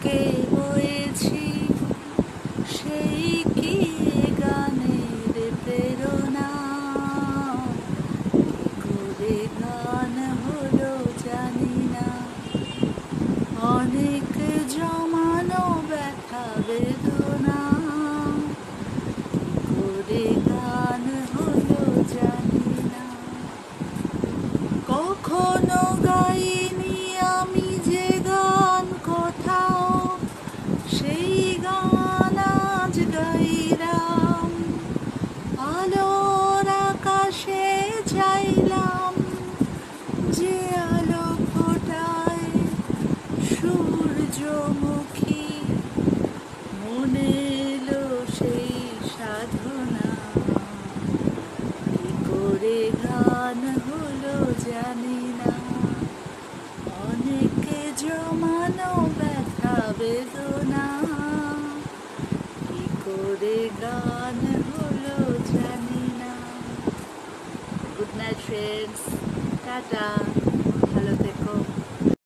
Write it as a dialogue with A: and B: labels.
A: কে হয়েছি সেই কি গানের প্রেরণা, করে গান হলো জানি না। অনেক জমানো ব্যথা বেদনা, করে গান হলো জানি না। কখনো গাইনি আমি যে গান কোথাও, সেই গান আজ গাইলাম। আলোর আকাশে চাইলাম, যে আলো ফোটায় সূর্যমুখী। মনে এলো সেই সাধনা, কি করে গান হলো জানি না। অনেক জমানো ব্যথা বেদনা, কি করে গান হলো জানি না। Good night friends, tata.